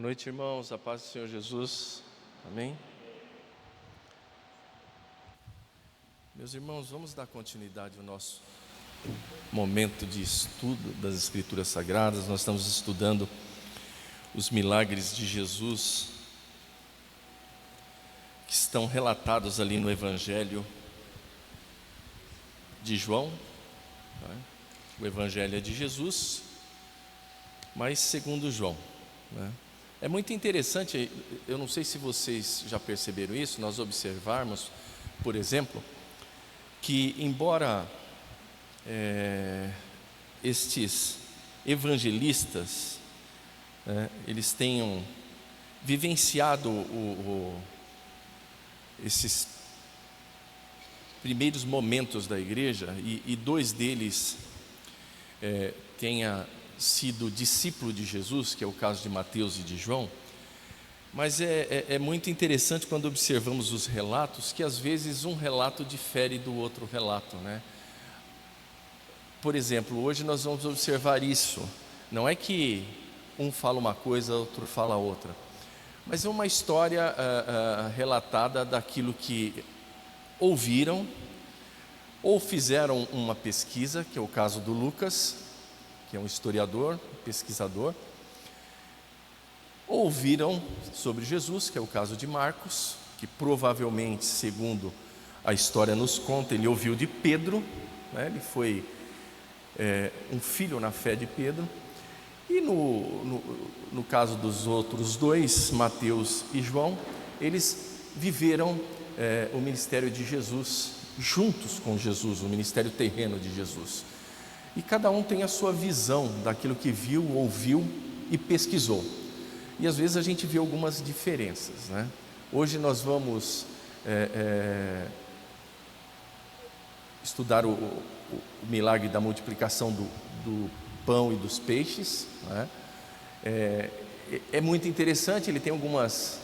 noite, irmãos. A paz do Senhor Jesus. Amém? Meus irmãos, vamos dar continuidade ao nosso momento de estudo das Escrituras Sagradas. Nós estamos estudando os milagres de Jesus que estão relatados ali no Evangelho de João. O Evangelho é de Jesus, mas segundo João. É muito interessante, eu não sei se vocês já perceberam isso, nós observarmos, por exemplo, que embora estes evangelistas, eles tenham vivenciado esses primeiros momentos da igreja, e dois deles tenha sido discípulo de Jesus, que é o caso de Mateus e de João, mas é muito interessante quando observamos os relatos, que às vezes um relato difere do outro relato, né? Por exemplo, hoje nós vamos observar isso, não é que um fala uma coisa, outro fala outra, mas é uma história relatada daquilo que ouviram, ou fizeram uma pesquisa, que é o caso do Lucas, que é um historiador, pesquisador, ouviram sobre Jesus, que é o caso de Marcos, que provavelmente, segundo a história nos conta, ele ouviu de Pedro, ele foi um filho na fé de Pedro, e no caso dos outros dois, Mateus e João, eles viveram o ministério de Jesus, juntos com Jesus, o ministério terreno de Jesus. E cada um tem a sua visão daquilo que viu, ouviu e pesquisou. E às vezes a gente vê algumas diferenças, né? Hoje nós vamos estudar o milagre da multiplicação do pão e dos peixes, né? É muito interessante, ele tem algumas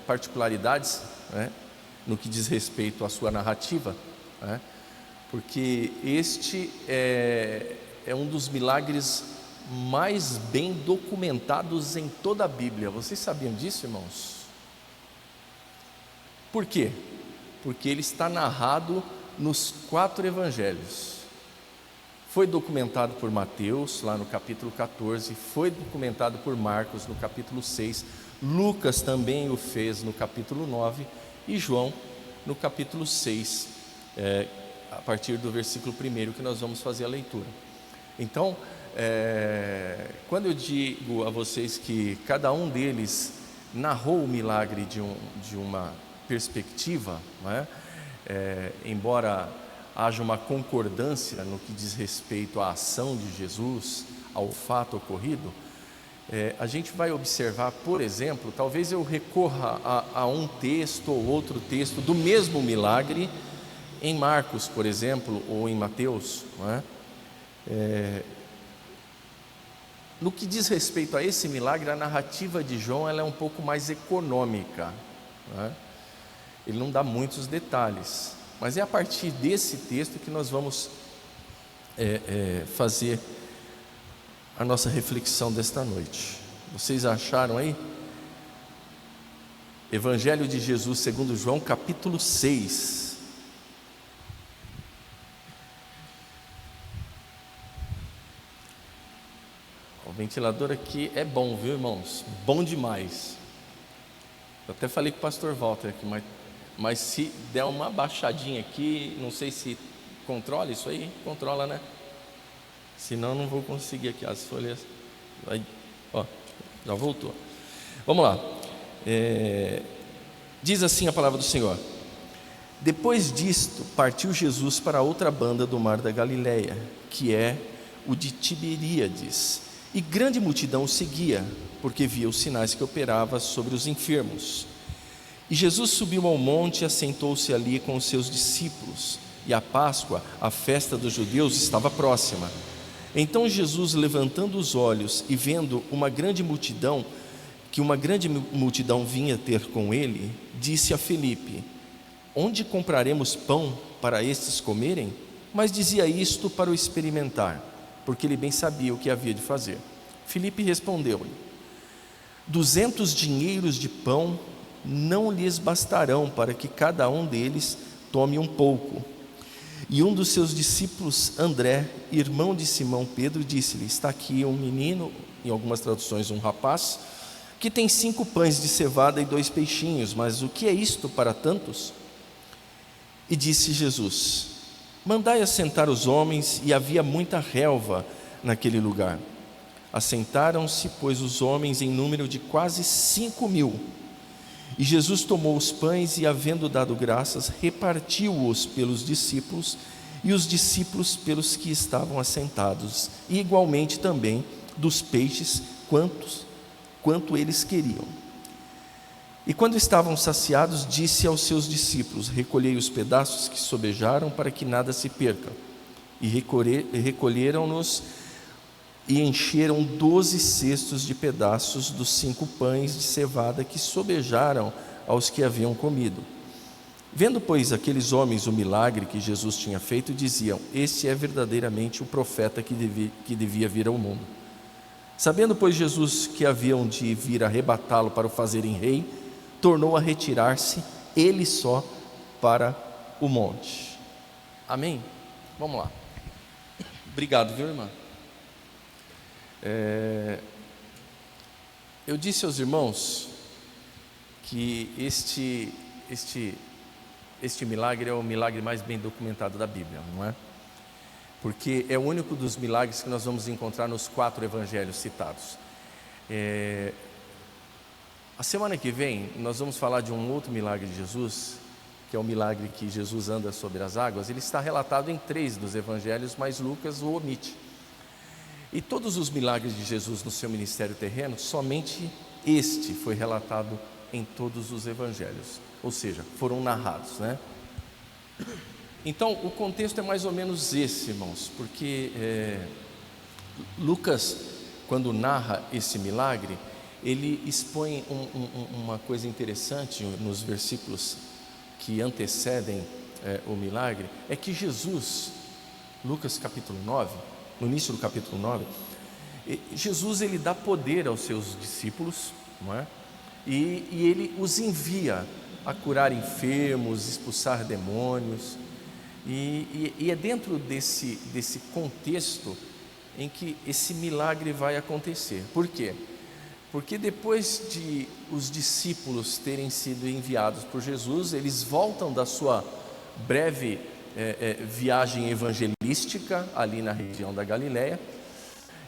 particularidades, né, no que diz respeito à sua narrativa, né? Porque este é um dos milagres mais bem documentados em toda a Bíblia. Vocês sabiam disso, irmãos? Por quê? Porque ele está narrado nos 4 evangelhos. Foi documentado por Mateus, lá no capítulo 14, foi documentado por Marcos, no capítulo 6, Lucas também o fez no capítulo 9, e João no capítulo 6, a partir do versículo 1 que nós vamos fazer a leitura. Então, quando eu digo a vocês que cada um deles narrou o milagre de uma perspectiva, né, embora haja uma concordância no que diz respeito à ação de Jesus, ao fato ocorrido, a gente vai observar, por exemplo, talvez eu recorra a um texto ou outro texto do mesmo milagre em Marcos, por exemplo, ou em Mateus, não é? No que diz respeito a esse milagre, a narrativa de João ela é um pouco mais econômica, não é? Ele não dá muitos detalhes, mas é a partir desse texto que nós vamos fazer a nossa reflexão desta noite. Vocês acharam aí? Evangelho de Jesus segundo João, capítulo 6. O ventilador aqui é bom, viu, irmãos? Bom demais. Eu até falei com o pastor Walter aqui, mas se der uma baixadinha aqui, não sei se controla isso aí, controla, né? Senão não vou conseguir aqui, as folhas. Já voltou. Vamos lá. Diz assim a palavra do Senhor: depois disto, partiu Jesus para outra banda do mar da Galileia, que é o de Tiberíades, e grande multidão o seguia, porque via os sinais que operava sobre os enfermos. E Jesus subiu ao monte e assentou-se ali com os seus discípulos, e a Páscoa, a festa dos judeus, estava próxima. Então Jesus, levantando os olhos e vendo que uma grande multidão vinha ter com ele, disse a Filipe: onde compraremos pão para estes comerem? Mas dizia isto para o experimentar, porque ele bem sabia o que havia de fazer. Filipe respondeu-lhe: 200 dinheiros de pão não lhes bastarão para que cada um deles tome um pouco. E um dos seus discípulos, André, irmão de Simão Pedro, disse-lhe: está aqui um menino, em algumas traduções um rapaz, que tem 5 pães de cevada e 2 peixinhos, mas o que é isto para tantos? E disse Jesus: mandai assentar os homens. E havia muita relva naquele lugar. Assentaram-se, pois, os homens em número de quase 5.000. E Jesus tomou os pães e, havendo dado graças, repartiu-os pelos discípulos, e os discípulos pelos que estavam assentados, e igualmente também dos peixes, quanto eles queriam. E quando estavam saciados, disse aos seus discípulos: recolhei os pedaços que sobejaram, para que nada se perca. E recolheram-nos e encheram 12 cestos de pedaços dos 5 pães de cevada que sobejaram aos que haviam comido. Vendo, pois, aqueles homens o milagre que Jesus tinha feito, diziam: este é verdadeiramente o profeta que devia vir ao mundo. Sabendo, pois, Jesus que haviam de vir arrebatá-lo para o fazerem rei, tornou a retirar-se, ele só, para o monte. Amém? Vamos lá. Obrigado, viu, irmã? Eu disse aos irmãos que este milagre é o milagre mais bem documentado da Bíblia, não é? Porque é o único dos milagres que nós vamos encontrar nos 4 evangelhos citados. A semana que vem nós vamos falar de um outro milagre de Jesus, que é o milagre que Jesus anda sobre as águas. Ele está relatado em 3 dos evangelhos, mas Lucas o omite. E todos os milagres de Jesus no seu ministério terreno, somente este foi relatado em todos os evangelhos, ou seja, foram narrados, né? Então, o contexto é mais ou menos esse, irmãos, porque Lucas, quando narra esse milagre, ele expõe uma coisa interessante nos versículos que antecedem o milagre, é que Jesus, Lucas capítulo 9, no início do capítulo 9, Jesus ele dá poder aos seus discípulos, não é? E ele os envia a curar enfermos, expulsar demônios, e é dentro desse contexto em que esse milagre vai acontecer. Por quê? Porque depois de os discípulos terem sido enviados por Jesus, eles voltam da sua breve viagem evangelística ali na região da Galileia,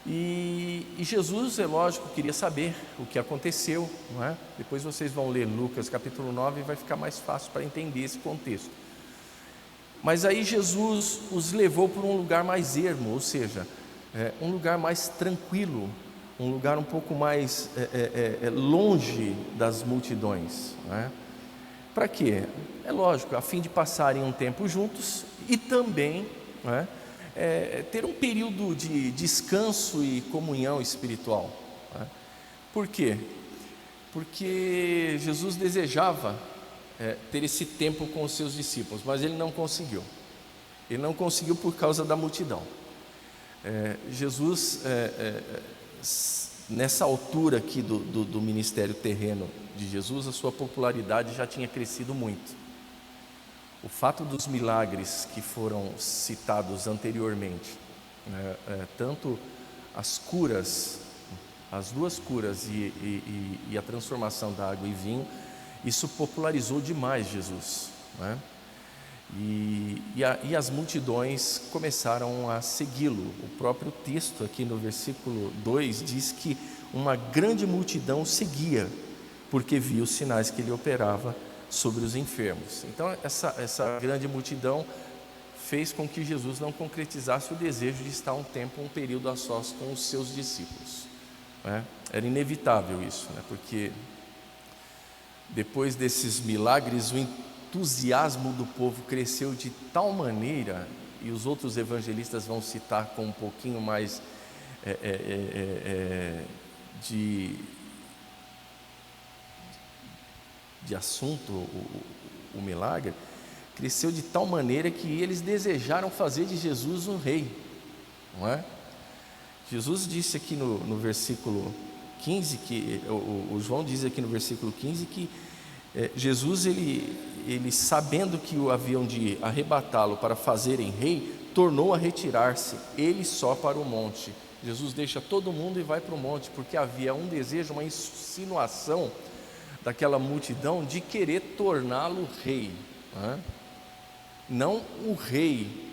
e Jesus, é lógico, queria saber o que aconteceu, não é? Depois vocês vão ler Lucas capítulo 9 e vai ficar mais fácil para entender esse contexto. Mas aí Jesus os levou para um lugar mais ermo, ou seja, um lugar mais tranquilo, um lugar um pouco mais longe das multidões, não é? Para quê? É lógico, a fim de passarem um tempo juntos e também, não é, ter um período de descanso e comunhão espiritual, não é? Por quê? Porque Jesus desejava ter esse tempo com os seus discípulos, mas ele não conseguiu. Ele não conseguiu por causa da multidão. Jesus, nessa altura aqui do ministério terreno de Jesus, a sua popularidade já tinha crescido muito. O fato dos milagres que foram citados anteriormente, tanto as curas, as 2 curas e a transformação da água em vinho, isso popularizou demais Jesus, né? E as multidões começaram a segui-lo. O próprio texto aqui no versículo 2 diz que uma grande multidão seguia, porque via os sinais que ele operava sobre os enfermos. Então essa grande multidão fez com que Jesus não concretizasse o desejo de estar um período a sós com os seus discípulos, né? Era inevitável isso, né? Porque depois desses milagres o entusiasmo do povo cresceu de tal maneira, e os outros evangelistas vão citar com um pouquinho mais de assunto o milagre, cresceu de tal maneira que eles desejaram fazer de Jesus um rei, não é? Jesus disse aqui no versículo 15, que o João diz aqui no versículo 15 que Jesus, ele sabendo que o haviam de arrebatá-lo para fazerem rei, tornou a retirar-se, ele só para o monte. Jesus deixa todo mundo e vai para o monte, porque havia um desejo, uma insinuação daquela multidão de querer torná-lo rei, né? Não o rei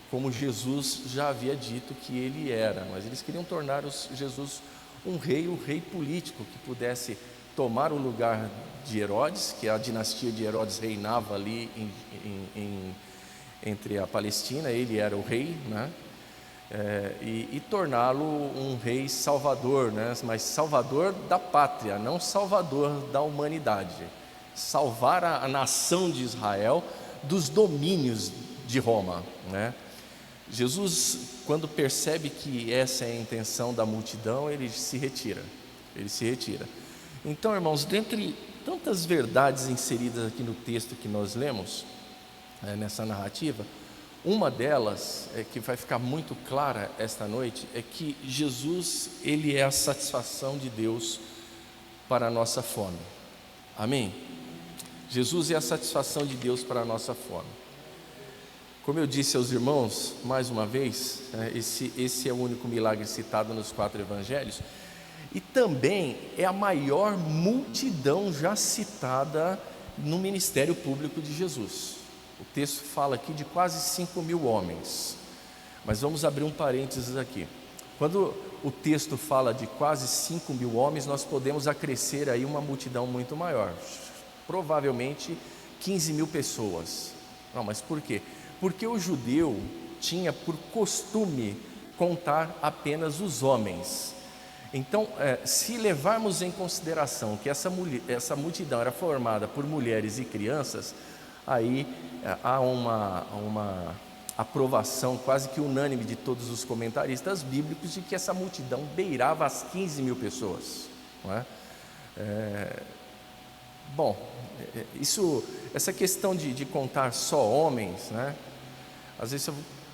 como Jesus já havia dito que ele era, mas eles queriam tornar Jesus um rei, o rei político, que pudesse tomar o lugar de Herodes, que a dinastia de Herodes reinava ali entre a Palestina, ele era o rei, né? E torná-lo um rei salvador, né? Mas salvador da pátria, não salvador da humanidade. Salvar a nação de Israel dos domínios de Roma, né? Jesus, quando percebe que essa é a intenção da multidão, ele se retira. Então, irmãos, dentre tantas verdades inseridas aqui no texto que nós lemos, nessa narrativa, uma delas, que vai ficar muito clara esta noite, é que Jesus, ele é a satisfação de Deus para a nossa fome. Amém? Jesus é a satisfação de Deus para a nossa fome. Como eu disse aos irmãos, mais uma vez, esse é o único milagre citado nos 4 evangelhos, e também é a maior multidão já citada no ministério público de Jesus. O texto fala aqui de quase 5.000 homens, mas vamos abrir um parênteses aqui. Quando o texto fala de quase 5.000 homens, nós podemos acrescer aí uma multidão muito maior, provavelmente 15.000 pessoas. Não, mas por quê? Porque o judeu tinha por costume contar apenas os homens. Então, se levarmos em consideração que essa multidão era formada por mulheres e crianças, aí há uma aprovação quase que unânime de todos os comentaristas bíblicos de que essa multidão beirava as 15.000 pessoas, não é? Essa questão de contar só homens, né? Às vezes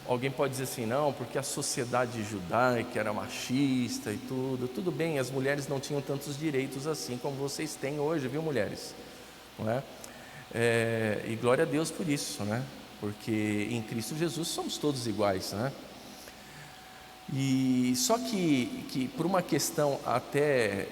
alguém pode dizer assim, não, porque a sociedade judaica era machista e tudo bem, as mulheres não tinham tantos direitos assim como vocês têm hoje, viu, mulheres? Não é? E glória a Deus por isso, né? Porque em Cristo Jesus somos todos iguais, né? E só que por uma questão até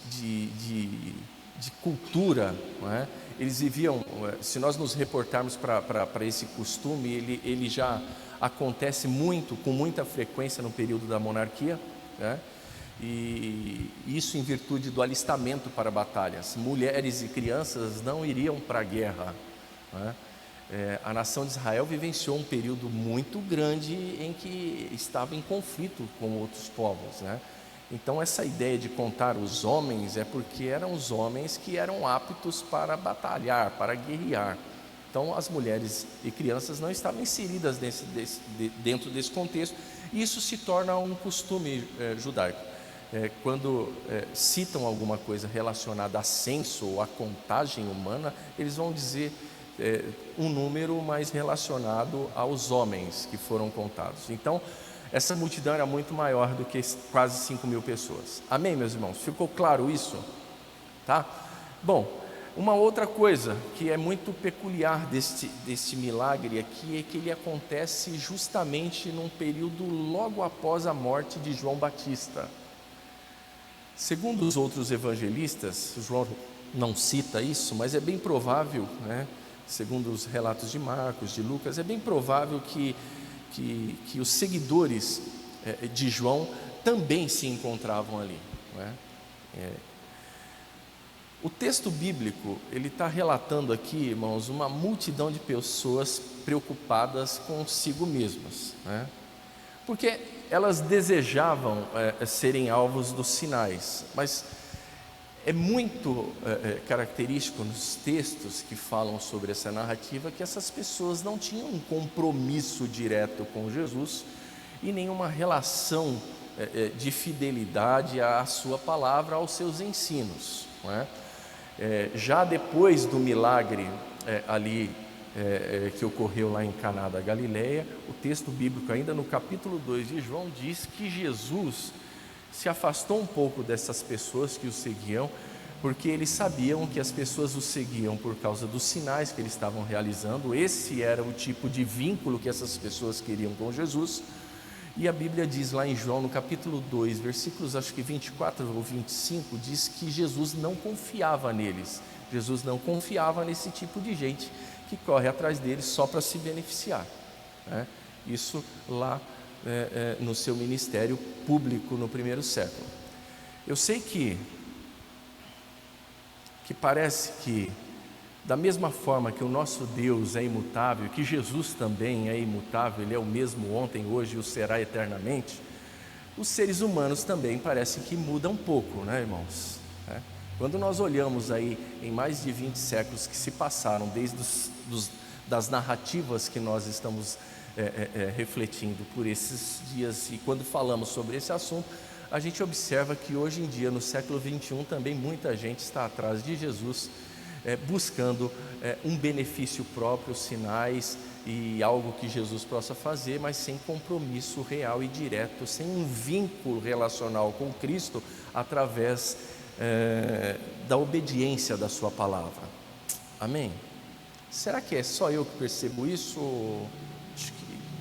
de cultura, não é? Eles viviam, se nós nos reportarmos para esse costume, ele já acontece com muita frequência no período da monarquia, né? E isso em virtude do alistamento para batalhas. Mulheres e crianças não iriam para a guerra, né? A nação de Israel vivenciou um período muito grande em que estava em conflito com outros povos, né? Então essa ideia de contar os homens é porque eram os homens que eram aptos para batalhar, para guerrear. Então as mulheres e crianças não estavam inseridas dentro desse contexto, e isso se torna um costume judaico. Quando citam alguma coisa relacionada a censo ou a contagem humana, eles vão dizer um número mais relacionado aos homens que foram contados. Então essa multidão era muito maior do que quase 5.000 pessoas. Amém, meus irmãos? Ficou claro isso? Tá? Bom, uma outra coisa que é muito peculiar deste milagre aqui é que ele acontece justamente num período logo após a morte de João Batista. Segundo os outros evangelistas, João não cita isso, mas é bem provável, né? Segundo os relatos de Marcos, de Lucas, é bem provável que os seguidores de João também se encontravam ali, não é? O texto bíblico, ele está relatando aqui, irmãos, uma multidão de pessoas preocupadas consigo mesmas, né? Porque elas desejavam serem alvos dos sinais, mas é muito característico nos textos que falam sobre essa narrativa que essas pessoas não tinham um compromisso direto com Jesus e nenhuma relação de fidelidade à sua palavra, aos seus ensinos, não é? Já depois do milagre que ocorreu lá em Caná da Galileia, o texto bíblico, ainda no capítulo 2 de João, diz que Jesus se afastou um pouco dessas pessoas que o seguiam, porque eles sabiam que as pessoas o seguiam por causa dos sinais que eles estavam realizando. Esse era o tipo de vínculo que essas pessoas queriam com Jesus. E a Bíblia diz lá em João, no capítulo 2, versículos acho que 24 ou 25, diz que Jesus não confiava neles. Jesus não confiava nesse tipo de gente que corre atrás deles só para se beneficiar, né? Isso lá no seu ministério público no primeiro século. Eu sei que parece que, da mesma forma que o nosso Deus é imutável, que Jesus também é imutável, Ele é o mesmo ontem, hoje e o será eternamente, os seres humanos também parecem que mudam um pouco, né, irmãos? Quando nós olhamos aí em mais de 20 séculos que se passaram, desde das narrativas que nós estamos refletindo por esses dias, e quando falamos sobre esse assunto, a gente observa que hoje em dia, no século 21, também muita gente está atrás de Jesus, buscando um benefício próprio, sinais e algo que Jesus possa fazer, mas sem compromisso real e direto, sem um vínculo relacional com Cristo, através da obediência da sua palavra. Amém? Será que é só eu que percebo isso?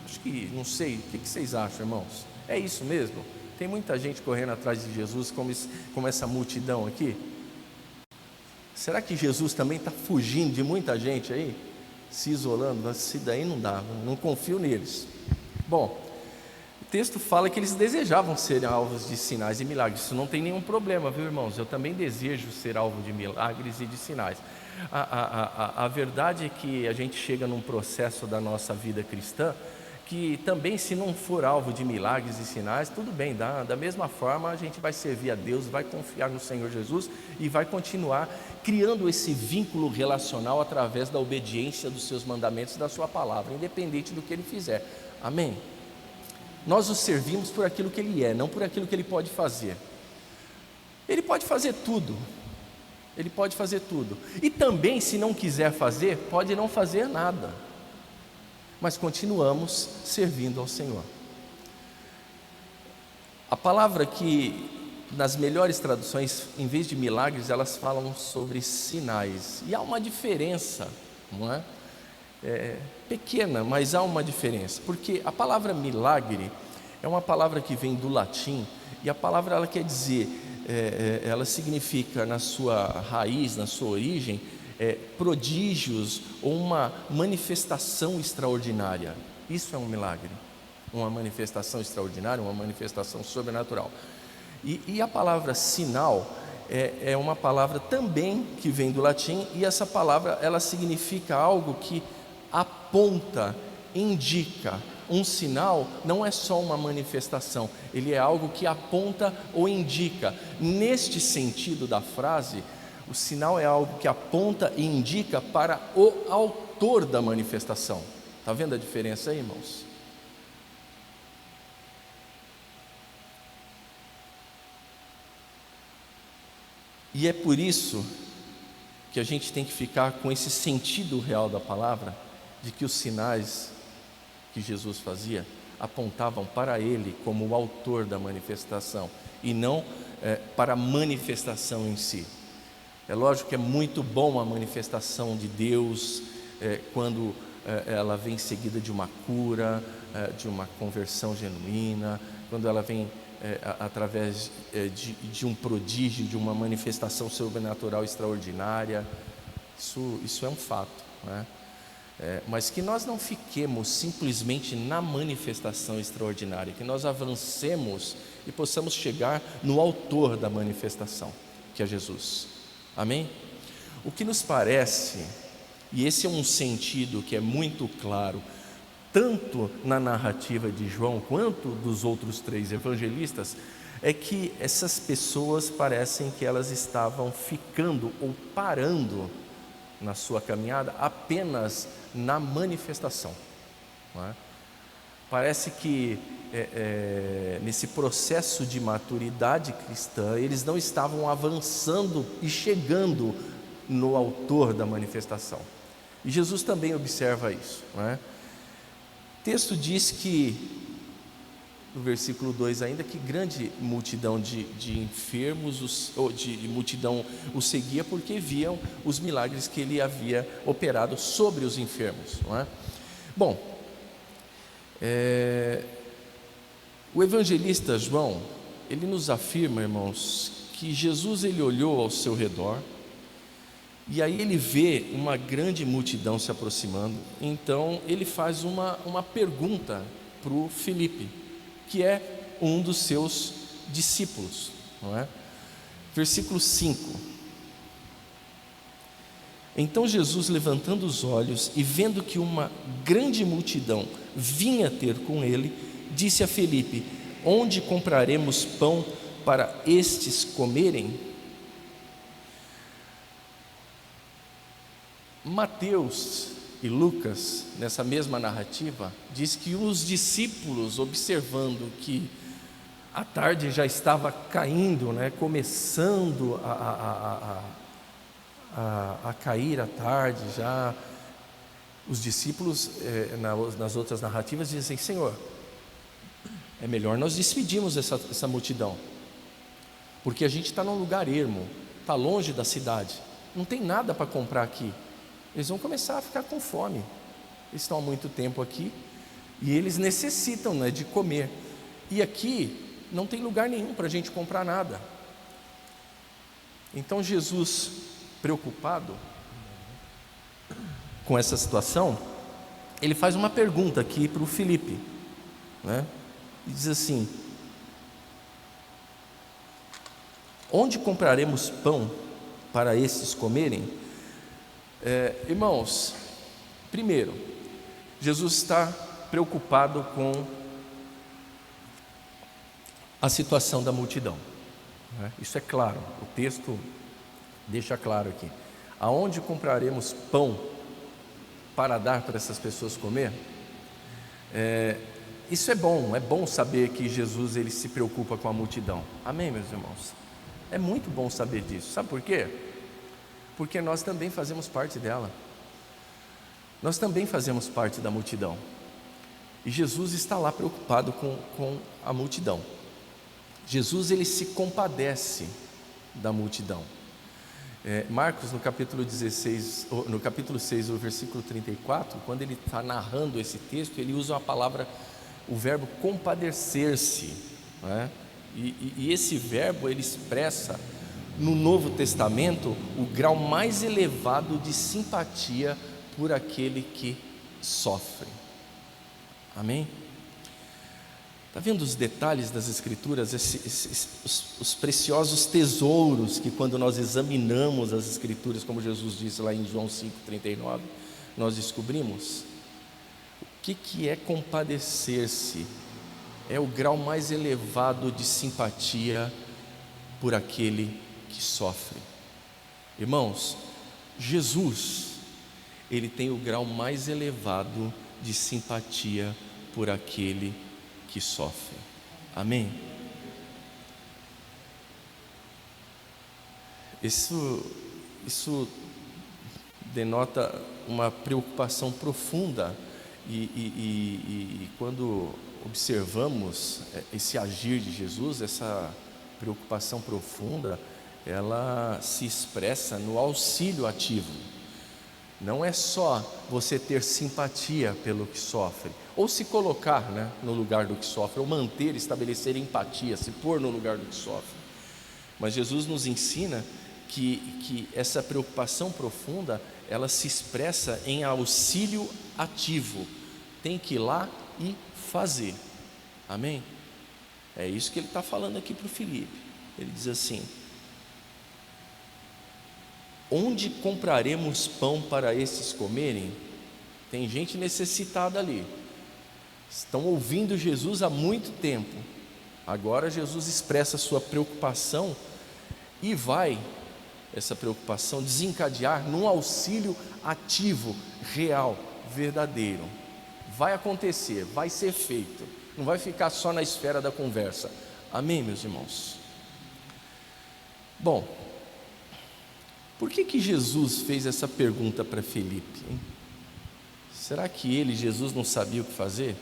Acho que não sei. O que vocês acham, irmãos? É isso mesmo? Tem muita gente correndo atrás de Jesus, como essa multidão aqui? Será que Jesus também está fugindo de muita gente aí? Se isolando? Se daí não dá, não confio neles. Bom, o texto fala que eles desejavam ser alvos de sinais e milagres. Isso não tem nenhum problema, viu, irmãos? Eu também desejo ser alvo de milagres e de sinais. A verdade é que a gente chega num processo da nossa vida cristã que também, se não for alvo de milagres e sinais, tudo bem, da mesma forma a gente vai servir a Deus, vai confiar no Senhor Jesus e vai continuar criando esse vínculo relacional através da obediência dos seus mandamentos e da sua palavra, independente do que Ele fizer. Amém? Nós o servimos por aquilo que Ele é, não por aquilo que Ele pode fazer. Ele pode fazer tudo. Ele pode fazer tudo. E também, se não quiser fazer, pode não fazer nada. Mas continuamos servindo ao Senhor. A palavra que, nas melhores traduções, em vez de milagres, elas falam sobre sinais. E há uma diferença, não é? Pequena, mas há uma diferença. Porque a palavra milagre é uma palavra que vem do latim, e a palavra ela quer dizer, ela significa na sua raiz, na sua origem, prodígios ou uma manifestação extraordinária. Isso é um milagre, uma manifestação extraordinária, uma manifestação sobrenatural. E a palavra sinal é uma palavra também que vem do latim, e essa palavra ela significa algo que aponta, indica. Um sinal não é só uma manifestação, ele é algo que aponta ou indica. Neste sentido da frase, o sinal é algo que aponta e indica para o autor da manifestação. Está vendo a diferença aí, irmãos? E é por isso que a gente tem que ficar com esse sentido real da palavra, de que os sinais que Jesus fazia apontavam para Ele como o autor da manifestação, e não para a manifestação em si. É lógico que é muito bom a manifestação de Deus, quando ela vem seguida de uma cura, de uma conversão genuína, quando ela vem através de um prodígio, de uma manifestação sobrenatural extraordinária. Isso é um fato, né? Mas que nós não fiquemos simplesmente na manifestação extraordinária, que nós avancemos e possamos chegar no autor da manifestação, que é Jesus. Amém? O que nos parece, e esse é um sentido que é muito claro, tanto na narrativa de João quanto dos outros 3 evangelistas, é que essas pessoas parecem que elas estavam ficando ou parando na sua caminhada apenas na manifestação, não é? Parece que nesse processo de maturidade cristã, eles não estavam avançando e chegando no autor da manifestação. E Jesus também observa isso, não é? O texto diz que, no versículo 2 ainda, que grande multidão de enfermos, ou de multidão o seguia, porque viam os milagres que ele havia operado sobre os enfermos, não é? Bom, o evangelista João, ele nos afirma, irmãos, que Jesus, ele olhou ao seu redor, e aí ele vê uma grande multidão se aproximando. Então ele faz uma pergunta para o Filipe, que é um dos seus discípulos, não é? Versículo 5: Então Jesus, levantando os olhos e vendo que uma grande multidão vinha ter com ele, disse a Filipe: Onde compraremos pão para estes comerem? Mateus e Lucas, nessa mesma narrativa, diz que os discípulos, observando que a tarde já estava caindo, né, começando a cair a tarde já, os discípulos, nas outras narrativas, dizem: Senhor, é melhor nós despedirmos essa multidão, porque a gente está num lugar ermo, está longe da cidade, não tem nada para comprar aqui. Eles vão começar a ficar com fome. Eles estão há muito tempo aqui e eles necessitam, né, de comer. E aqui não tem lugar nenhum para a gente comprar nada. Então Jesus, preocupado com essa situação, ele faz uma pergunta aqui para o Filipe, né? E diz assim: Onde compraremos pão para estes comerem? Irmãos, primeiro, Jesus está preocupado com a situação da multidão, né? Isso é claro, o texto deixa claro aqui. Aonde compraremos pão para dar para essas pessoas comer? Isso é bom saber que Jesus, ele se preocupa com a multidão. Amém, meus irmãos? É muito bom saber disso. Sabe por quê? Porque nós também fazemos parte dela. Nós também fazemos parte da multidão. E Jesus está lá preocupado com a multidão. Jesus, ele se compadece da multidão. Marcos, no capítulo 16, no capítulo 6, o versículo 34, quando ele está narrando esse texto, ele usa o verbo compadecer-se, né? E esse verbo, ele expressa no Novo Testamento o grau mais elevado de simpatia por aquele que sofre. Amém? Está vendo os detalhes das Escrituras, os preciosos tesouros que, quando nós examinamos as Escrituras, como Jesus disse lá em João 5,39, nós descobrimos? O que é compadecer-se? É o grau mais elevado de simpatia por aquele que sofre. Irmãos, Jesus, ele tem o grau mais elevado de simpatia por aquele que sofre. Amém? Isso denota uma preocupação profunda e quando observamos esse agir de Jesus, essa preocupação profunda, ela se expressa no auxílio ativo. Não é só você ter simpatia pelo que sofre, ou se colocar, né, no lugar do que sofre, ou manter, estabelecer empatia, se pôr no lugar do que sofre. Mas Jesus nos ensina que essa preocupação profunda, ela se expressa em auxílio ativo. Tem que ir lá e fazer. Amém? É isso que ele está falando aqui para o Filipe. Ele diz assim: Onde compraremos pão para esses comerem? Tem gente necessitada ali. Estão ouvindo Jesus há muito tempo. Agora Jesus expressa sua preocupação e vai, essa preocupação, desencadear num auxílio ativo, real, verdadeiro. Vai acontecer, vai ser feito. Não vai ficar só na esfera da conversa. Amém, meus irmãos? Bom, por que Jesus fez essa pergunta para Filipe, hein? Será que Jesus não sabia o que fazer?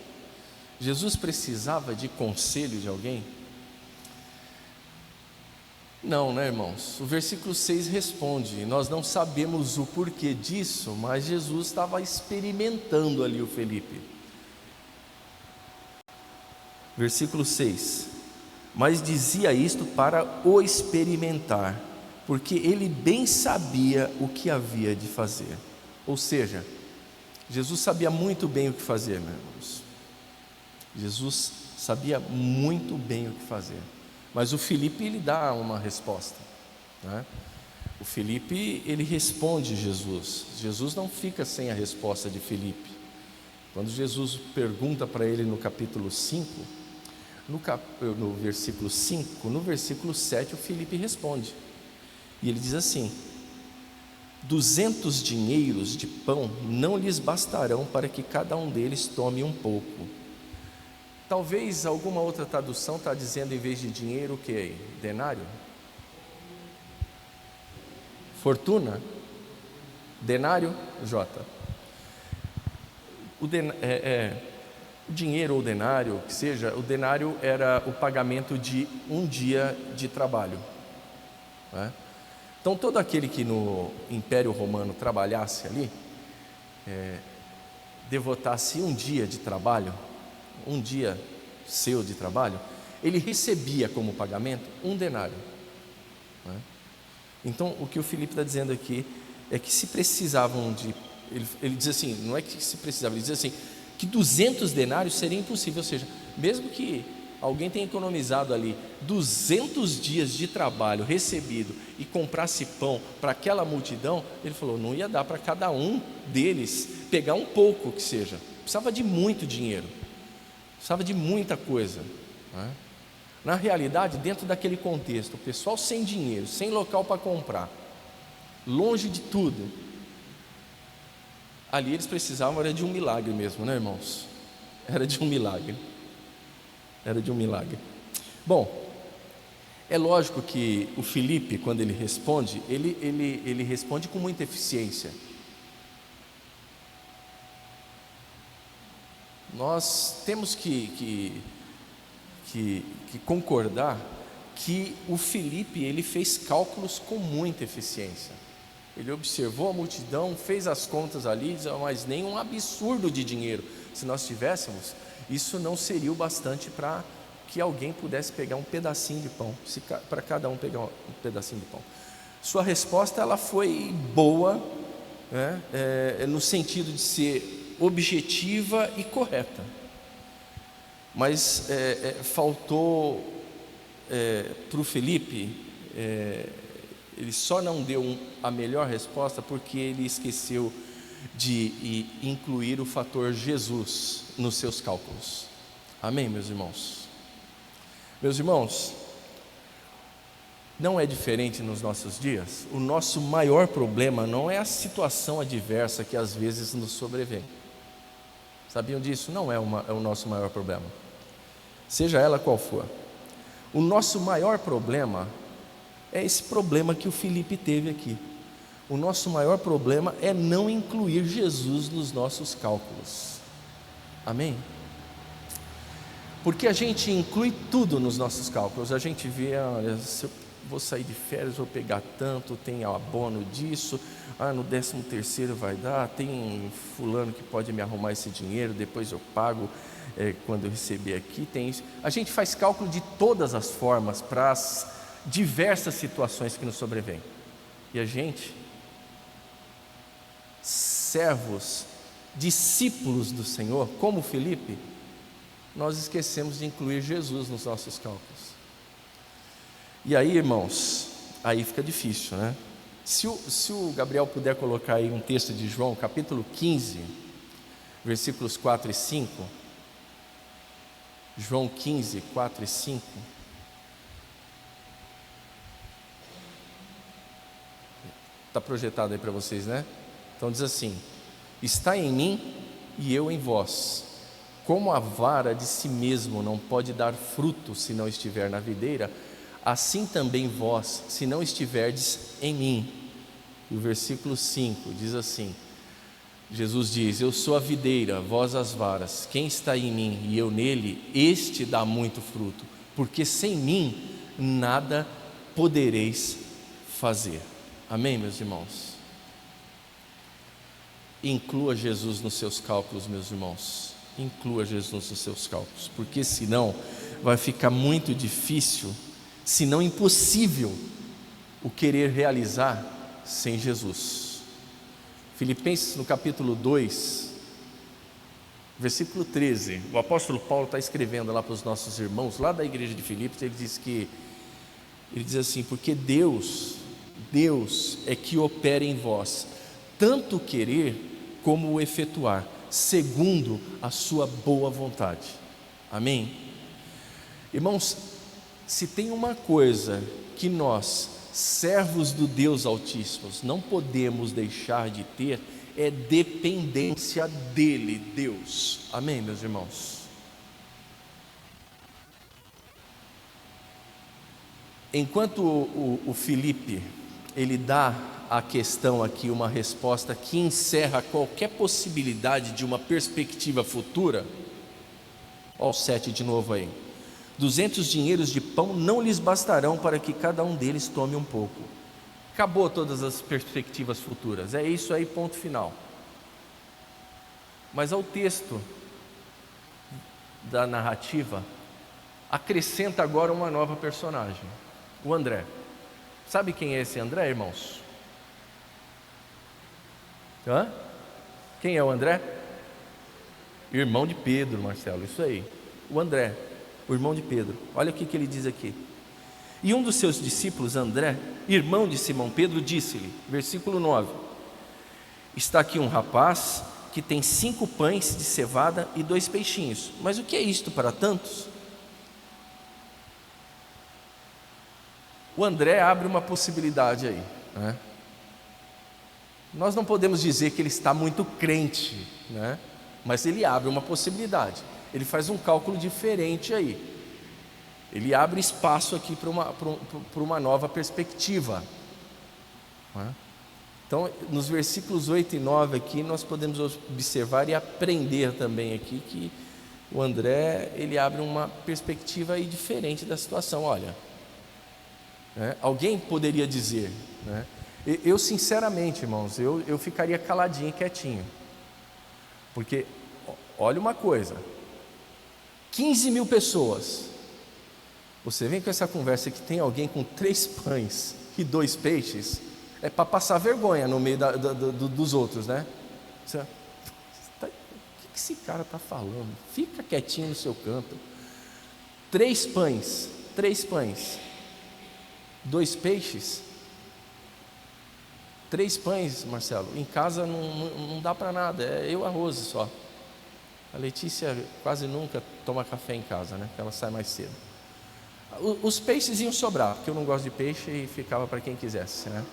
Jesus precisava de conselho de alguém? Não, né, irmãos? O versículo 6 responde: nós não sabemos o porquê disso, mas Jesus estava experimentando ali o Felipe. Versículo 6: mas dizia isto para o experimentar, porque ele bem sabia o que havia de fazer. Ou seja, Jesus sabia muito bem o que fazer, meus irmãos. Jesus sabia muito bem o que fazer. Mas o Felipe, ele dá uma resposta, né? O Felipe, ele responde Jesus. Jesus não fica sem a resposta de Felipe. Quando Jesus pergunta para ele no capítulo 5, no versículo 5, no versículo 7 o Felipe responde. E ele diz assim: 200 dinheiros de pão não lhes bastarão para que cada um deles tome um pouco. Talvez alguma outra tradução está dizendo, em vez de dinheiro, o que aí? Denário? Fortuna? Denário? Jota. O dinheiro ou denário, que seja, o denário era o pagamento de um dia de trabalho, né? Então todo aquele que no Império Romano trabalhasse ali, devotasse um dia de trabalho, um dia seu de trabalho, ele recebia como pagamento um denário, né? Então o que o Filipe está dizendo aqui é que se precisavam de, ele diz assim, não é que se precisava, ele diz assim, que 200 denários seria impossível. Ou seja, mesmo que alguém tenha economizado ali 200 dias de trabalho recebido e comprasse pão para aquela multidão, ele falou, não ia dar para cada um deles pegar um pouco que seja, precisava de muito dinheiro, precisava de muita coisa, né? Na realidade, dentro daquele contexto, o pessoal sem dinheiro, sem local para comprar, longe de tudo, ali eles precisavam era de um milagre mesmo, né, irmãos? Era de um milagre. Era de um milagre. Bom, é lógico que o Filipe, quando ele responde, ele responde com muita eficiência. Nós temos que concordar que o Filipe, ele fez cálculos com muita eficiência. Ele observou a multidão, fez as contas ali, mas nem um absurdo de dinheiro. Se nós tivéssemos, isso não seria o bastante para que alguém pudesse pegar um pedacinho de pão, para cada um pegar um pedacinho de pão. Sua resposta, ela foi boa, né? No sentido de ser objetiva e correta, mas faltou para o Felipe, ele só não deu a melhor resposta porque ele esqueceu de incluir o fator Jesus nos seus cálculos. Amém, meus irmãos? Meus irmãos, não é diferente nos nossos dias. O nosso maior problema não é a situação adversa que às vezes nos sobrevém. Sabiam disso? Não é o nosso maior problema, seja ela qual for. O nosso maior problema é esse problema que o Filipe teve aqui. O nosso maior problema é não incluir Jesus nos nossos cálculos. Amém? Porque a gente inclui tudo nos nossos cálculos. A gente vê, se eu vou sair de férias, vou pegar tanto, tem abono disso, no 13º vai dar, tem fulano que pode me arrumar esse dinheiro, depois eu pago quando eu receber aqui, tem isso. A gente faz cálculo de todas as formas para as diversas situações que nos sobrevêm. E a gente, servos, discípulos do Senhor, como Filipe, nós esquecemos de incluir Jesus nos nossos cálculos. E aí, irmãos, aí fica difícil, né? Se o Gabriel puder colocar aí um texto de João, capítulo 15, versículos 4 e 5. João 15, 4 e 5. Está projetado aí para vocês, né? Então diz assim: está em mim e eu em vós. Como a vara de si mesmo não pode dar fruto se não estiver na videira, assim também vós, se não estiverdes em mim. E o versículo 5 diz assim: Jesus diz: eu sou a videira, vós as varas, quem está em mim e eu nele, este dá muito fruto, porque sem mim nada podereis fazer. Amém, meus irmãos? Inclua Jesus nos seus cálculos, meus irmãos. Inclua Jesus nos seus cálculos, porque senão vai ficar muito difícil, se não impossível, o querer realizar sem Jesus. Filipenses no capítulo 2, versículo 13, o apóstolo Paulo está escrevendo lá para os nossos irmãos, lá da igreja de Filipos, ele diz assim: porque Deus é que opera em vós, tanto o querer como o efetuar, segundo a sua boa vontade. Amém? Irmãos, se tem uma coisa que nós, servos do Deus Altíssimo, não podemos deixar de ter, é dependência dele, Deus. Amém, meus irmãos? Enquanto o Filipe, ele dá a questão aqui uma resposta que encerra qualquer possibilidade de uma perspectiva futura. Olha o 7 de novo aí: 200 dinheiros de pão não lhes bastarão para que cada um deles tome um pouco. Acabou todas as perspectivas futuras, é isso aí, ponto final. Mas ao texto da narrativa acrescenta agora uma nova personagem, o André. Sabe quem é esse André, irmãos? Quem é o André? Irmão de Pedro, Marcelo, isso aí. O André, o irmão de Pedro. Olha o que ele diz aqui: e um dos seus discípulos, André, irmão de Simão Pedro, disse-lhe, versículo 9: está aqui um rapaz que tem 5 pães de cevada e 2 peixinhos, mas o que é isto para tantos? O André abre uma possibilidade aí, né? Nós não podemos dizer que ele está muito crente, né? Mas ele abre uma possibilidade, ele faz um cálculo diferente aí, ele abre espaço aqui para uma nova perspectiva, né? Então, nos versículos 8 e 9 aqui, nós podemos observar e aprender também aqui que o André, ele abre uma perspectiva aí diferente da situação. Olha, né, alguém poderia dizer, né, eu sinceramente, irmãos, eu ficaria caladinho e quietinho, porque, olha uma coisa, 15 mil pessoas, você vem com essa conversa que tem alguém com 3 pães e 2 peixes, é para passar vergonha no meio dos outros, né? Você, o que esse cara está falando? Fica quietinho no seu canto. 3 pães, 2 peixes. 3 pães, Marcelo, em casa não dá para nada, é eu arroz só. A Letícia quase nunca toma café em casa, né? Porque ela sai mais cedo. Os peixes iam sobrar, porque eu não gosto de peixe e ficava para quem quisesse, né?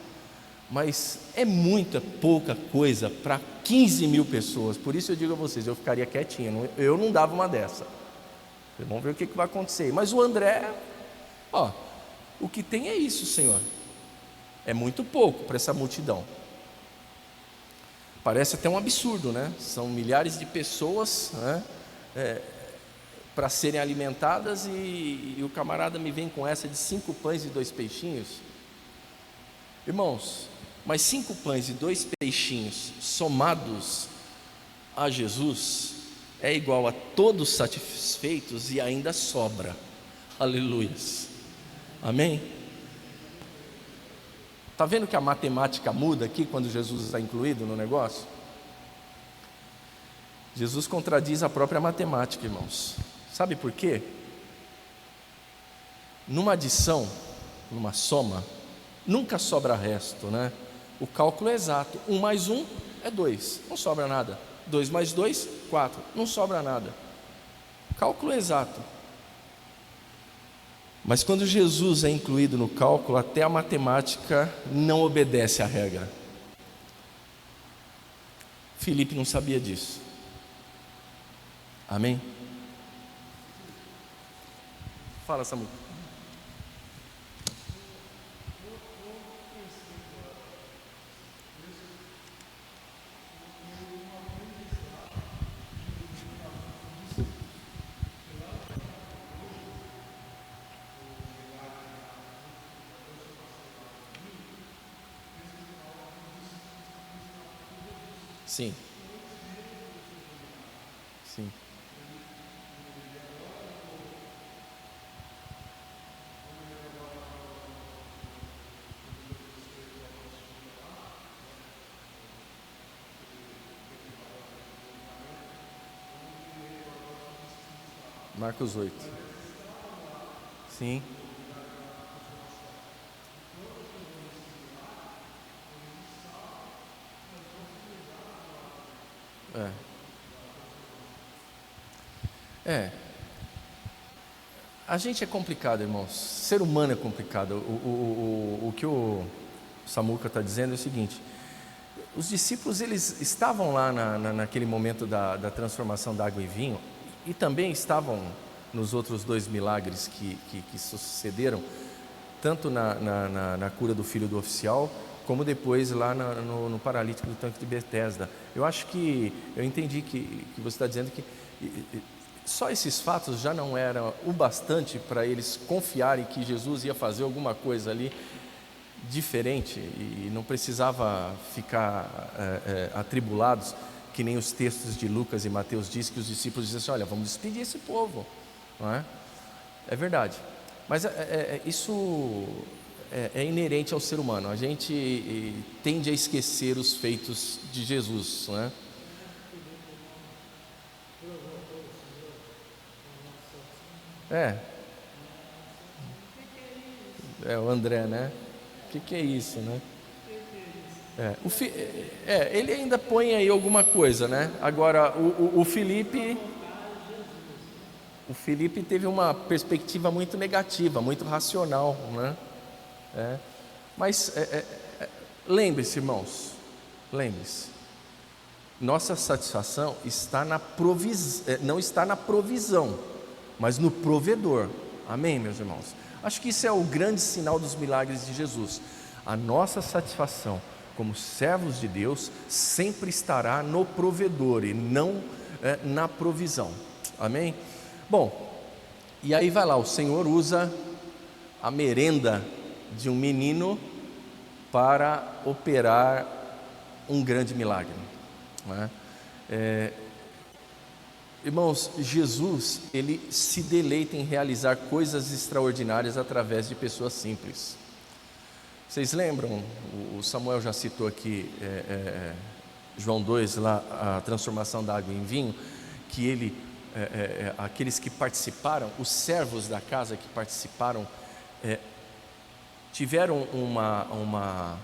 Mas é muita pouca coisa para 15 mil pessoas. Por isso eu digo a vocês, eu ficaria quietinho, eu não dava uma dessa. Vamos ver o que vai acontecer. Mas o André, o que tem é isso, Senhor. É muito pouco para essa multidão. Parece até um absurdo, né? São milhares de pessoas, né, para serem alimentadas, e o camarada me vem com essa de 5 pães e 2 peixinhos. Irmãos, mas 5 pães e 2 peixinhos somados a Jesus é igual a todos satisfeitos e ainda sobra. Aleluias. Amém? Está vendo que a matemática muda aqui quando Jesus está incluído no negócio? Jesus contradiz a própria matemática, irmãos. Sabe por quê? Numa adição, numa soma, nunca sobra resto, né? O cálculo é exato. 1 mais 1 é 2, não sobra nada. 2 mais 2, 4, não sobra nada. O cálculo é exato. Mas quando Jesus é incluído no cálculo, até a matemática não obedece à regra. Filipe não sabia disso. Amém? Fala, Samu. Sim, sim. Marcos 8. Sim. É. É. A gente é complicado, irmãos. Ser humano é complicado. O que o Samuca está dizendo é o seguinte: os discípulos, eles estavam lá naquele momento da transformação da água em vinho, e também estavam nos outros 2 milagres que sucederam, tanto na cura do filho do oficial, como depois lá no paralítico do tanque de Betesda. Eu entendi que você está dizendo que só esses fatos já não eram o bastante para eles confiarem que Jesus ia fazer alguma coisa ali diferente, e não precisava ficar atribulados, que nem os textos de Lucas e Mateus diz que os discípulos dizem assim: olha, vamos despedir esse povo, não é? É verdade, mas isso é inerente ao ser humano. A gente tende a esquecer os feitos de Jesus, não é? O André, né? O que é isso, né? Ele ainda põe aí alguma coisa, né? Agora, o Felipe teve uma perspectiva muito negativa, muito racional, né? Mas lembre-se, irmãos, lembre-se, nossa satisfação está não está na provisão, mas no provedor. Amém, meus irmãos? Acho que isso é o grande sinal dos milagres de Jesus. A nossa satisfação como servos de Deus sempre estará no provedor e não na provisão. Amém? Bom, e aí vai lá, o Senhor usa a merenda de um menino para operar um grande milagre, não é? Irmãos, Jesus, ele se deleita em realizar coisas extraordinárias através de pessoas simples. Vocês lembram, o Samuel já citou aqui, João 2, lá, a transformação da água em vinho, que aqueles que participaram, os servos da casa que participaram, tiveram uma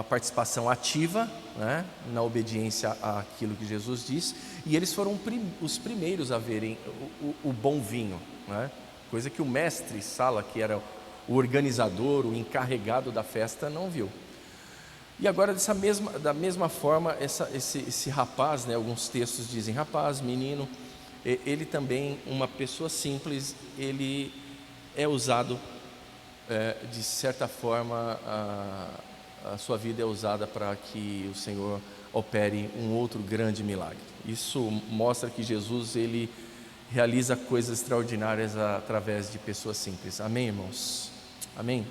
participação ativa, né, na obediência àquilo que Jesus disse, e eles foram os primeiros a verem o bom vinho, né, coisa que o mestre Sala, que era o organizador, o encarregado da festa, não viu. E agora, da mesma forma, esse rapaz, né, alguns textos dizem rapaz, menino, ele também, uma pessoa simples, ele é usado, de certa forma, a sua vida é usada para que o Senhor opere um outro grande milagre. Isso mostra que Jesus, ele realiza coisas extraordinárias através de pessoas simples. Amém, irmãos? Amém?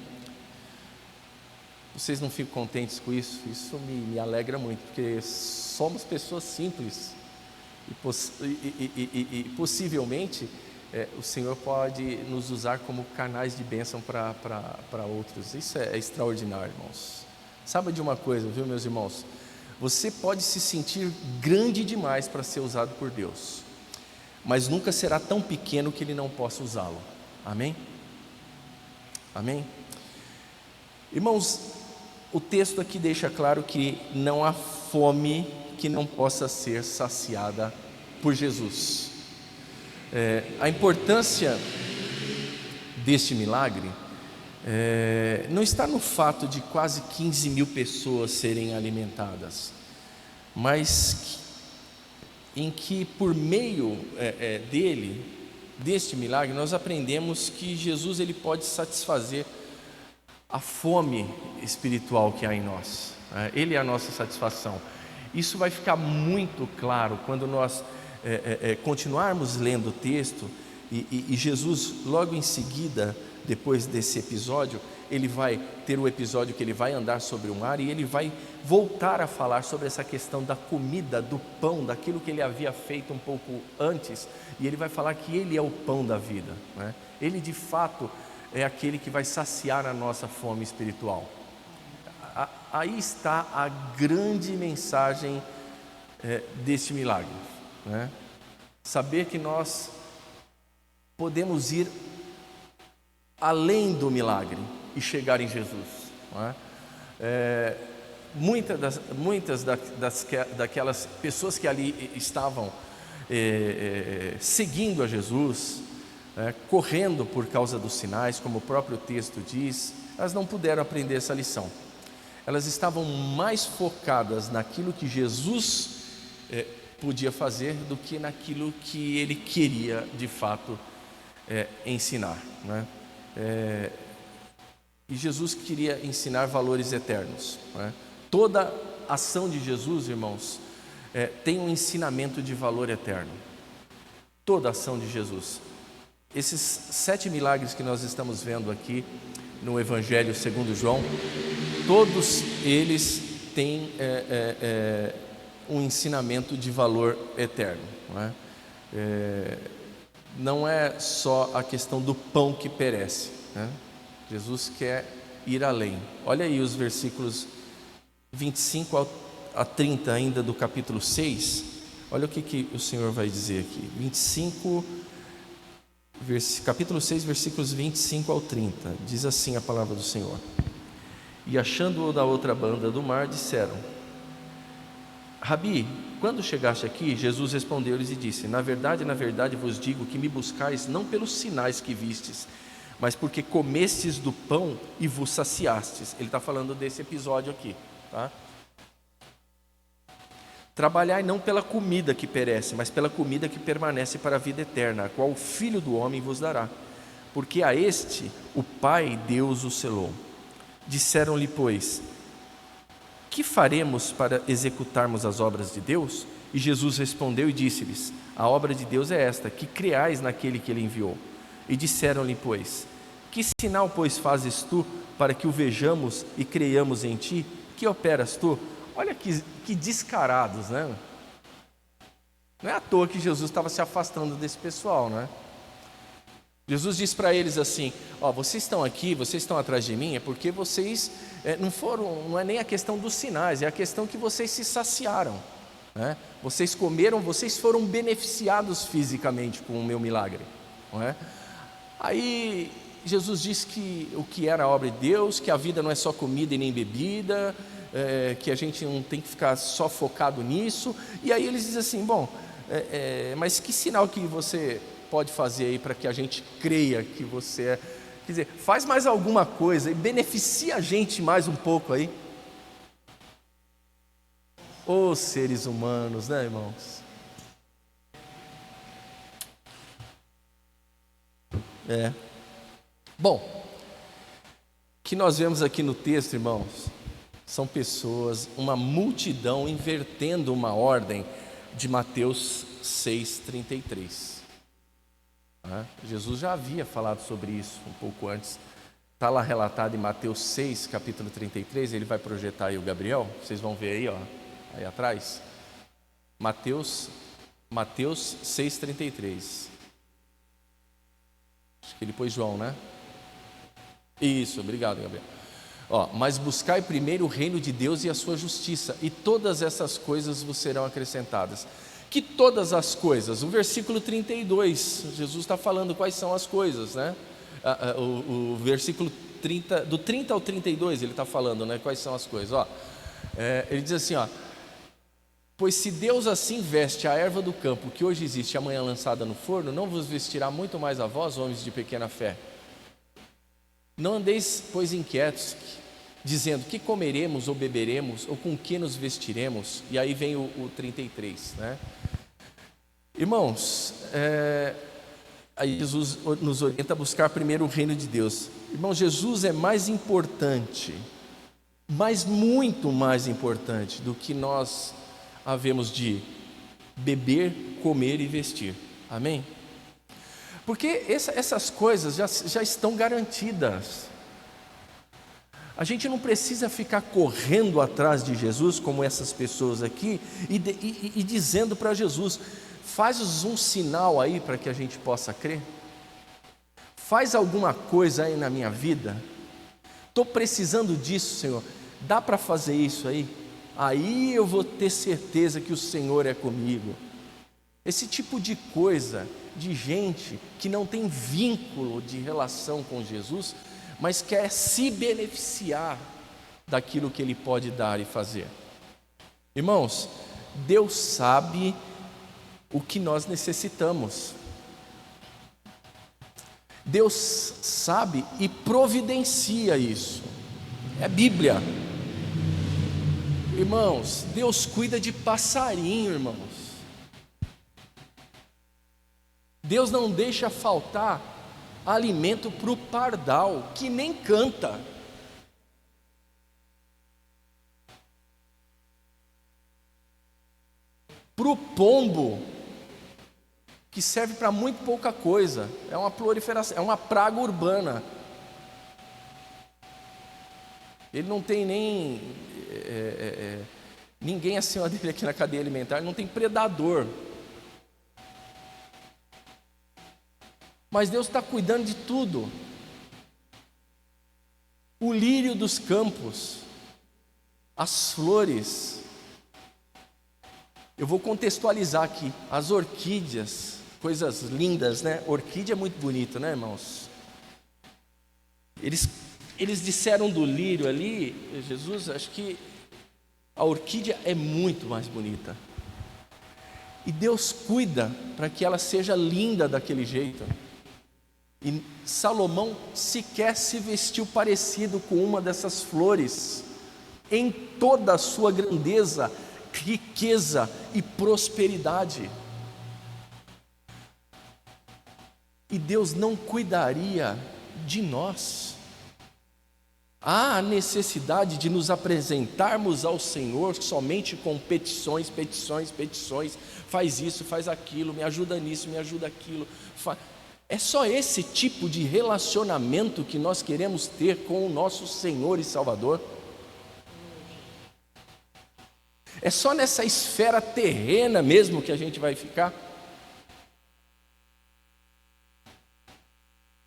Vocês não ficam contentes com isso? Isso me alegra muito, porque somos pessoas simples e possivelmente o Senhor pode nos usar como canais de bênção para outros. Isso é extraordinário, irmãos. Sabe de uma coisa, viu, meus irmãos? Você pode se sentir grande demais para ser usado por Deus, mas nunca será tão pequeno que Ele não possa usá-lo. Amém? Amém? Irmãos, o texto aqui deixa claro que não há fome que não possa ser saciada por Jesus. A importância deste milagre não está no fato de quase 15 mil pessoas serem alimentadas, mas em que por meio deste milagre, nós aprendemos que Jesus, ele pode satisfazer a fome espiritual que há em nós. Ele é a nossa satisfação. Isso vai ficar muito claro quando nós continuarmos lendo o texto e Jesus logo em seguida depois desse episódio, ele vai ter o episódio que ele vai andar sobre o mar e ele vai voltar a falar sobre essa questão da comida, do pão, daquilo que ele havia feito um pouco antes, e ele vai falar que ele é o pão da vida, né? Ele de fato é aquele que vai saciar a nossa fome espiritual. Aí está a grande mensagem deste milagre, né? Saber que nós podemos ir além do milagre e chegar em Jesus, não é? Muitas daquelas pessoas que ali estavam seguindo a Jesus, correndo por causa dos sinais, como o próprio texto diz, elas não puderam aprender essa lição. Elas estavam mais focadas naquilo que Jesus podia fazer do que naquilo que ele queria de fato ensinar, né? E Jesus queria ensinar valores eternos, né? Toda ação de Jesus, irmãos, tem um ensinamento de valor eterno. Toda ação de Jesus. Esses 7 milagres que nós estamos vendo aqui no Evangelho segundo João, todos eles têm um ensinamento de valor eterno, não é? Não é só a questão do pão que perece, né? Jesus quer ir além. Olha aí os versículos 25 a 30 ainda do capítulo 6. Olha o que o Senhor vai dizer aqui. Capítulo 6, versículos 25 ao 30. Diz assim a palavra do Senhor: E achando-o da outra banda do mar, disseram: Rabi, quando chegaste aqui? Jesus respondeu-lhes e disse: na verdade vos digo que me buscais não pelos sinais que vistes, mas porque comestes do pão e vos saciastes. Ele está falando desse episódio aqui, tá? Trabalhai não pela comida que perece, mas pela comida que permanece para a vida eterna, a qual o Filho do homem vos dará, porque a este o Pai Deus o selou. Disseram-lhe, pois: que faremos para executarmos as obras de Deus? E Jesus respondeu e disse-lhes: a obra de Deus é esta, que creais naquele que ele enviou. E disseram-lhe, pois: que sinal, pois, fazes tu para que o vejamos e creiamos em ti? Que operas tu? Olha que descarados, né? Não é à toa que Jesus estava se afastando desse pessoal, né? Jesus diz para eles assim: vocês estão aqui, vocês estão atrás de mim, é porque vocês não é nem a questão dos sinais, é a questão que vocês se saciaram, né? Vocês comeram, vocês foram beneficiados fisicamente com o meu milagre, não é? Aí Jesus diz que o que era a obra de Deus, que a vida não é só comida e nem bebida, que a gente não tem que ficar só focado nisso. E aí eles dizem assim: mas que sinal que você pode fazer aí para que a gente creia que você é? Quer dizer, faz mais alguma coisa e beneficia a gente mais um pouco aí. Os seres humanos, né, irmãos? Bom, o que nós vemos aqui no texto, irmãos, são pessoas, uma multidão invertendo uma ordem de Mateus 6,33. Jesus já havia falado sobre isso um pouco antes. Está lá relatado em Mateus 6, capítulo 33. Ele vai projetar aí o Gabriel. Vocês vão ver aí, aí atrás. Mateus 6,33. Acho que ele pôs João, né? Isso, obrigado, Gabriel. Mas buscai primeiro o reino de Deus e a sua justiça, e todas essas coisas vos serão acrescentadas. Que todas as coisas? O versículo 32, Jesus está falando quais são as coisas, né? O versículo 30, do 30 ao 32, ele está falando, né? Quais são as coisas? Ele diz assim: pois se Deus assim veste a erva do campo, que hoje existe e amanhã lançada no forno, não vos vestirá muito mais a vós, homens de pequena fé? Não andeis, pois, inquietos, dizendo: que comeremos ou beberemos, ou com que nos vestiremos? E aí vem o 33, né? Irmãos, aí Jesus nos orienta a buscar primeiro o reino de Deus. Irmão, Jesus é mais importante, mas muito mais importante do que nós havemos de beber, comer e vestir. Amém? Porque essas coisas já estão garantidas. A gente não precisa ficar correndo atrás de Jesus, como essas pessoas aqui, e dizendo para Jesus: faz um sinal aí para que a gente possa crer. Faz alguma coisa aí na minha vida. Estou precisando disso, Senhor. Dá para fazer isso aí? Aí eu vou ter certeza que o Senhor é comigo. Esse tipo de coisa, de gente que não tem vínculo de relação com Jesus, mas quer se beneficiar daquilo que Ele pode dar e fazer. Irmãos, Deus sabe o que nós necessitamos. Deus sabe e providencia isso. É Bíblia. Irmãos, Deus cuida de passarinho, irmãos. Deus não deixa faltar alimento para o pardal, que nem canta. Para o pombo, que serve para muito pouca coisa, é uma proliferação, é uma praga urbana. Ele não tem nem ninguém acima dele aqui na cadeia alimentar, não tem predador. Mas Deus está cuidando de tudo. O lírio dos campos, as flores. Eu vou contextualizar aqui. As orquídeas, coisas lindas, né? Orquídea é muito bonito, né, irmãos? Eles disseram do lírio ali, Jesus, acho que a orquídea é muito mais bonita. E Deus cuida para que ela seja linda daquele jeito. E Salomão sequer se vestiu parecido com uma dessas flores, em toda a sua grandeza, riqueza e prosperidade. E Deus não cuidaria de nós? Há a necessidade de nos apresentarmos ao Senhor somente com petições, faz isso, faz aquilo, me ajuda nisso, me ajuda aquilo. É só esse tipo de relacionamento que nós queremos ter com o nosso Senhor e Salvador? É só nessa esfera terrena mesmo que a gente vai ficar?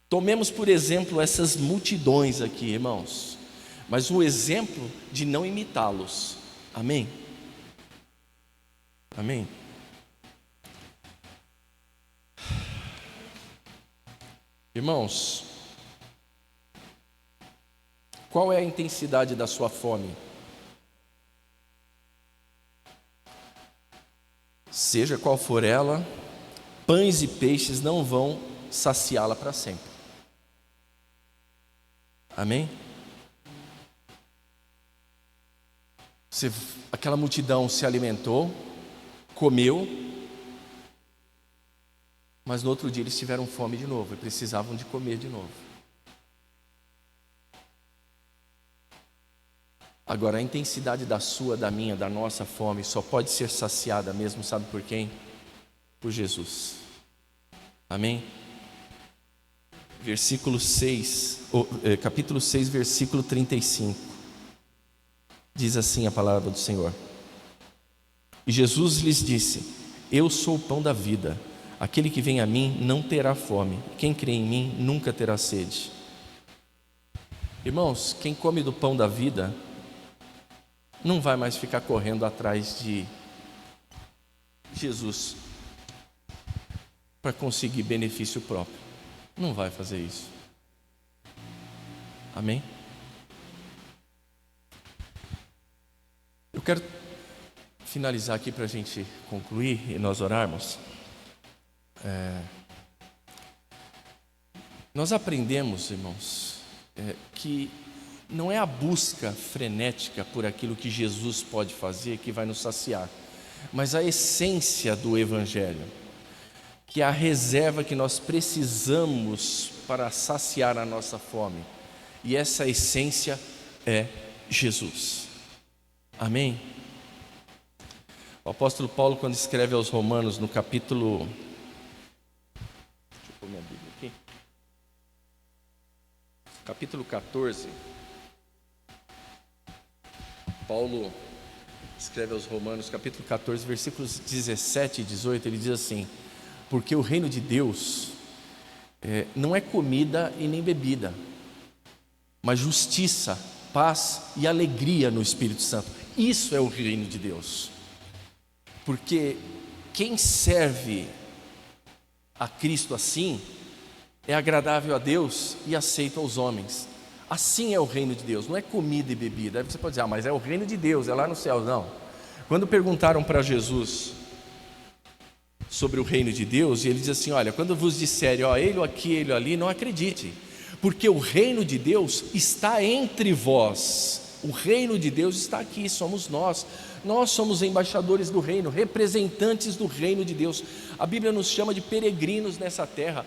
Tomemos por exemplo essas multidões aqui, irmãos, mas o exemplo de não imitá-los. Amém? Amém? Irmãos, qual é a intensidade da sua fome? Seja qual for ela, pães e peixes não vão saciá-la para sempre. Amém? Aquela multidão se alimentou, comeu, mas no outro dia eles tiveram fome de novo e precisavam de comer de novo. Agora, a intensidade da sua, da minha, da nossa fome só pode ser saciada mesmo, sabe por quem? Por Jesus. Amém? Capítulo 6, versículo 35. Diz assim a palavra do Senhor: E Jesus lhes disse: Eu sou o pão da vida. Aquele que vem a mim não terá fome. Quem crê em mim nunca terá sede. Irmãos, quem come do pão da vida não vai mais ficar correndo atrás de Jesus para conseguir benefício próprio. Não vai fazer isso. Amém? Eu quero finalizar aqui para a gente concluir e nós orarmos. Nós aprendemos, irmãos, que não é a busca frenética por aquilo que Jesus pode fazer que vai nos saciar, mas a essência do Evangelho, que é a reserva que nós precisamos para saciar a nossa fome, e essa essência é Jesus. Amém? O apóstolo Paulo, quando escreve aos Romanos, no capítulo, deixa eu minha Bíblia aqui. Capítulo 14. Paulo escreve aos Romanos, capítulo 14, versículos 17 e 18, ele diz assim: porque o reino de Deus não é comida e nem bebida, mas justiça, paz e alegria no Espírito Santo. Isso é o reino de Deus. Porque quem serve a Cristo assim é agradável a Deus e aceito aos homens. Assim é o reino de Deus, não é comida e bebida. Aí você pode dizer, mas é o reino de Deus, é lá no céu. Não. Quando perguntaram para Jesus sobre o reino de Deus, e ele diz assim: olha, quando vos disserem, ele aqui, ele ali, não acredite, porque o reino de Deus está entre vós. O reino de Deus está aqui, somos nós. Nós somos embaixadores do reino, representantes do reino de Deus. A Bíblia nos chama de peregrinos nessa terra.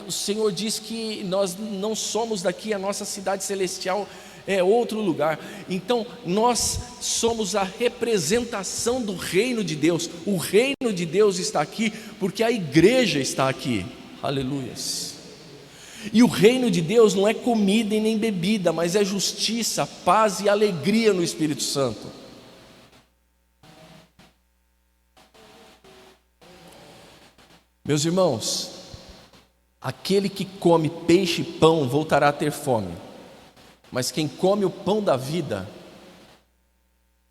O Senhor diz que nós não somos daqui, a nossa cidade celestial é outro lugar. Então nós somos a representação do reino de Deus. O reino de Deus está aqui porque a igreja está aqui. Aleluias. E o reino de Deus não é comida e nem bebida, mas é justiça, paz e alegria no Espírito Santo. Meus irmãos, aquele que come peixe e pão voltará a ter fome, mas quem come o pão da vida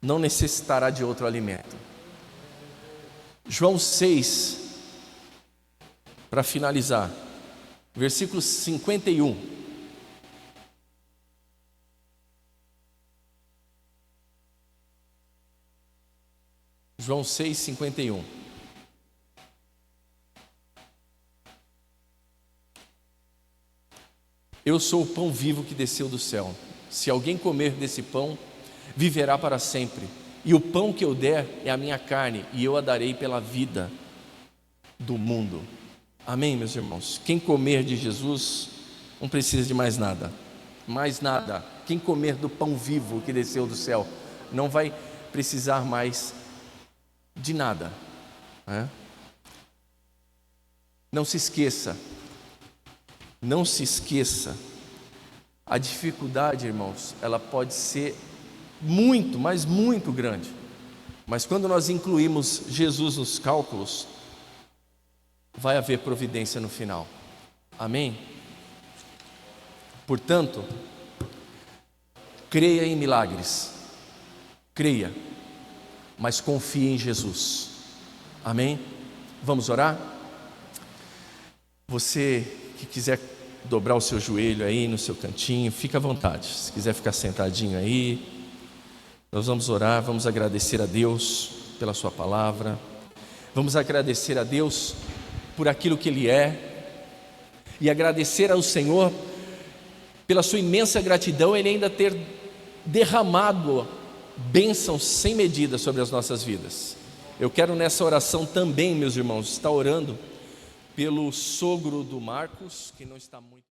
não necessitará de outro alimento. João 6, para finalizar, versículo 51. João 6, 51. Eu sou o pão vivo que desceu do céu. Se alguém comer desse pão, viverá para sempre. E o pão que eu der é a minha carne, e eu a darei pela vida do mundo. Amém, meus irmãos? Quem comer de Jesus não precisa de mais nada. Mais nada. Quem comer do pão vivo que desceu do céu não vai precisar mais de nada. Não se esqueça. Não se esqueça, a dificuldade, irmãos, ela pode ser muito, mas muito grande. Mas quando nós incluímos Jesus nos cálculos, vai haver providência no final. Amém? Portanto, creia em milagres. Creia, mas confie em Jesus. Amém? Vamos orar? Você que quiser dobrar o seu joelho aí no seu cantinho, fica à vontade. Se quiser ficar sentadinho aí, nós vamos orar, vamos agradecer a Deus pela sua palavra, vamos agradecer a Deus por aquilo que Ele é, e agradecer ao Senhor pela sua imensa gratidão, Ele ainda ter derramado bênçãos sem medida sobre as nossas vidas. Eu quero nessa oração também, meus irmãos, estar orando pelo sogro do Marcos, que não está muito...